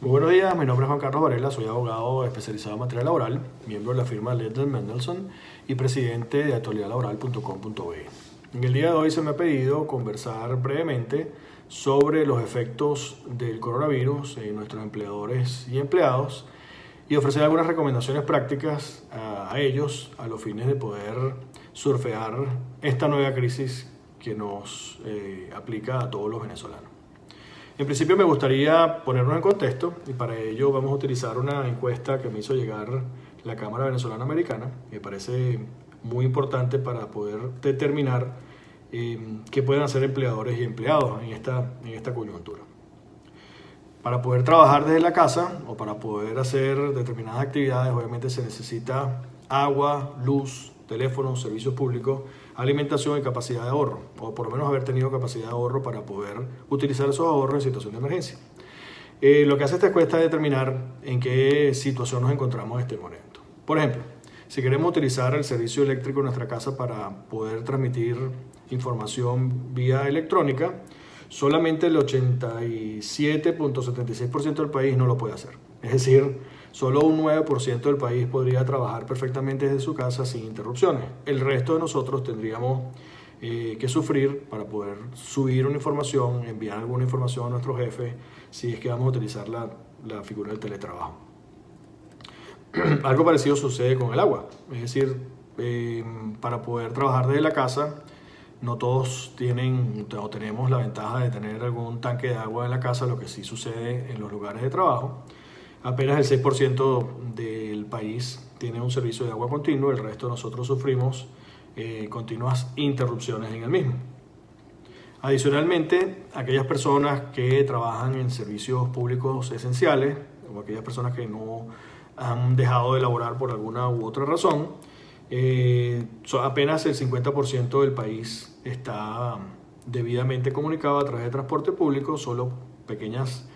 Muy buenos días, mi nombre es Juan Carlos Varela, soy abogado especializado en materia laboral, miembro de la firma Ledger Mendelsohn y presidente de actualidadlaboral.com.be. En el día de hoy se me ha pedido conversar brevemente sobre los efectos del coronavirus en nuestros empleadores y empleados y ofrecer algunas recomendaciones prácticas a ellos a los fines de poder surfear esta nueva crisis que nos aplica a todos los venezolanos. En principio me gustaría ponernos en contexto y para ello vamos a utilizar una encuesta que me hizo llegar la Cámara Venezolana Americana, que me parece muy importante para poder determinar qué pueden hacer empleadores y empleados en esta coyuntura. Para poder trabajar desde la casa o para poder hacer determinadas actividades, obviamente se necesita agua, luz, teléfono, servicios públicos, alimentación y capacidad de ahorro, o por lo menos haber tenido capacidad de ahorro para poder utilizar esos ahorros en situación de emergencia. Lo que hace esta encuesta es determinar en qué situación nos encontramos en este momento. Por ejemplo, si queremos utilizar el servicio eléctrico en nuestra casa para poder transmitir información vía electrónica, solamente el 87.76% del país no lo puede hacer. Es decir, solo un 9% del país podría trabajar perfectamente desde su casa sin interrupciones. El resto de nosotros tendríamos que sufrir para poder subir una información, enviar alguna información a nuestro jefe, si es que vamos a utilizar la figura del teletrabajo. Algo parecido sucede con el agua. Es decir, para poder trabajar desde la casa, no todos tienen o tenemos la ventaja de tener algún tanque de agua en la casa, lo que sí sucede en los lugares de trabajo. Apenas el 6% del país tiene un servicio de agua continuo, el resto de nosotros sufrimos continuas interrupciones en el mismo. Adicionalmente, aquellas personas que trabajan en servicios públicos esenciales o aquellas personas que no han dejado de laborar por alguna u otra razón, apenas el 50% del país está debidamente comunicado a través de transporte público, solo pequeñas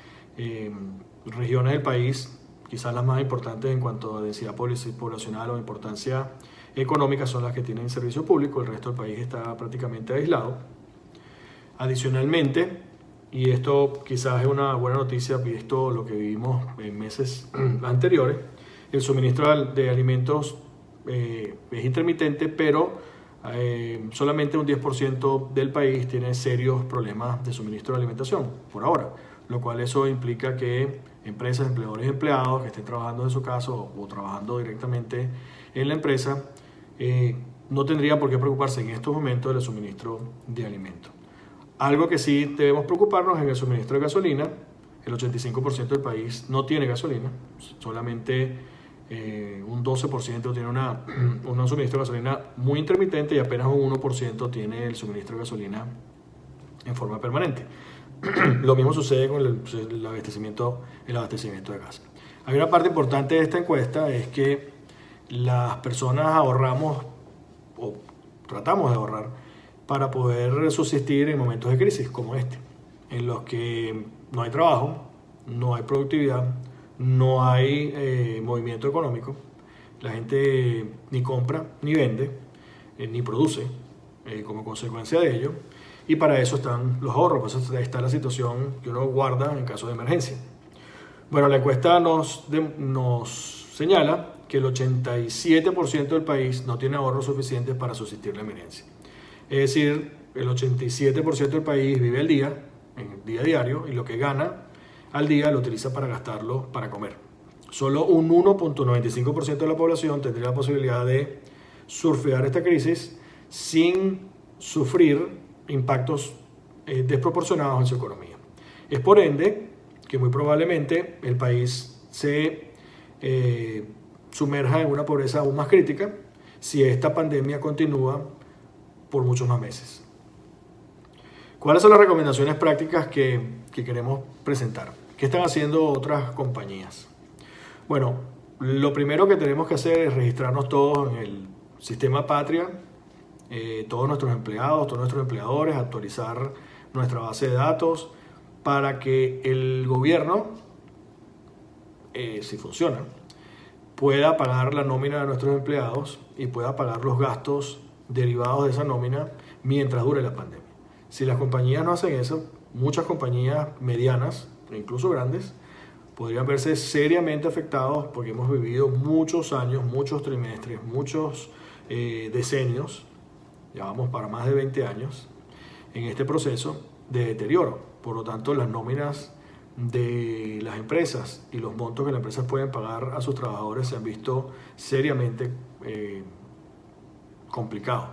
regiones del país, quizás las más importantes en cuanto a densidad poblacional o importancia económica, son las que tienen servicio público, el resto del país está prácticamente aislado. Adicionalmente, y esto quizás es una buena noticia visto lo que vivimos en meses anteriores, el suministro de alimentos es intermitente, pero solamente un 10% del país tiene serios problemas de suministro de alimentación por ahora, lo cual eso implica que empresas, empleadores y empleados que estén trabajando en su casa o trabajando directamente en la empresa no tendrían por qué preocuparse en estos momentos del suministro de alimentos. Algo que sí debemos preocuparnos es en el suministro de gasolina. El 85% del país no tiene gasolina, solamente un 12% tiene un suministro de gasolina muy intermitente y apenas un 1% tiene el suministro de gasolina en forma permanente. Lo mismo sucede con el abastecimiento de gas. Hay una parte importante de esta encuesta, es que las personas ahorramos o tratamos de ahorrar para poder subsistir en momentos de crisis como este, en los que no hay trabajo, no hay productividad, no hay movimiento económico, la gente ni compra, ni vende, ni produce como consecuencia de ello, y para eso están los ahorros, para eso está la situación que uno guarda en caso de emergencia. Bueno, la encuesta nos señala que el 87% del país no tiene ahorros suficientes para subsistir la emergencia. Es decir, el 87% del país vive al día, en el día diario, y lo que gana al día lo utiliza para gastarlo para comer. Solo un 1.95% de la población tendría la posibilidad de surfear esta crisis sin sufrir impactos desproporcionados en su economía. Es por ende que muy probablemente el país se sumerja en una pobreza aún más crítica si esta pandemia continúa por muchos más meses. ¿Cuáles son las recomendaciones prácticas que queremos presentar? ¿Qué están haciendo otras compañías? Bueno, lo primero que tenemos que hacer es registrarnos todos en el sistema Patria, todos nuestros empleados, todos nuestros empleadores, actualizar nuestra base de datos para que el gobierno, si funciona, pueda pagar la nómina de nuestros empleados y pueda pagar los gastos derivados de esa nómina mientras dure la pandemia. Si las compañías no hacen eso, muchas compañías medianas e incluso grandes podrían verse seriamente afectados porque hemos vivido muchos años, muchos trimestres, muchos decenios, ya vamos para más de 20 años, en este proceso de deterioro. Por lo tanto, las nóminas de las empresas y los montos que las empresas pueden pagar a sus trabajadores se han visto seriamente complicados.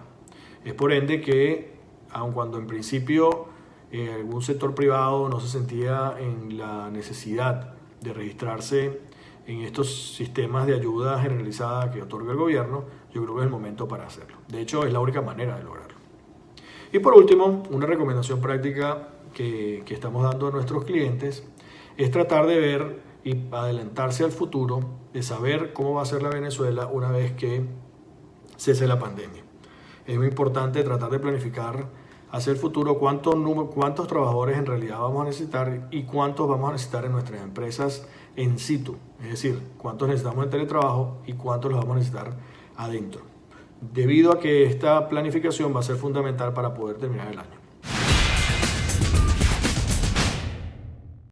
Es por ende que, aun cuando en principio algún sector privado no se sentía en la necesidad de registrarse en estos sistemas de ayuda generalizada que otorga el gobierno, yo creo que es el momento para hacerlo. De hecho, es la única manera de lograrlo. Y por último, una recomendación práctica que estamos dando a nuestros clientes es tratar de ver y adelantarse al futuro, de saber cómo va a ser la Venezuela una vez que cese la pandemia. Es muy importante tratar de planificar hacia el futuro cuántos trabajadores en realidad vamos a necesitar y cuántos vamos a necesitar en nuestras empresas en situ. Es decir, cuántos necesitamos en teletrabajo y cuántos los vamos a necesitar adentro. Debido a que esta planificación va a ser fundamental para poder terminar el año.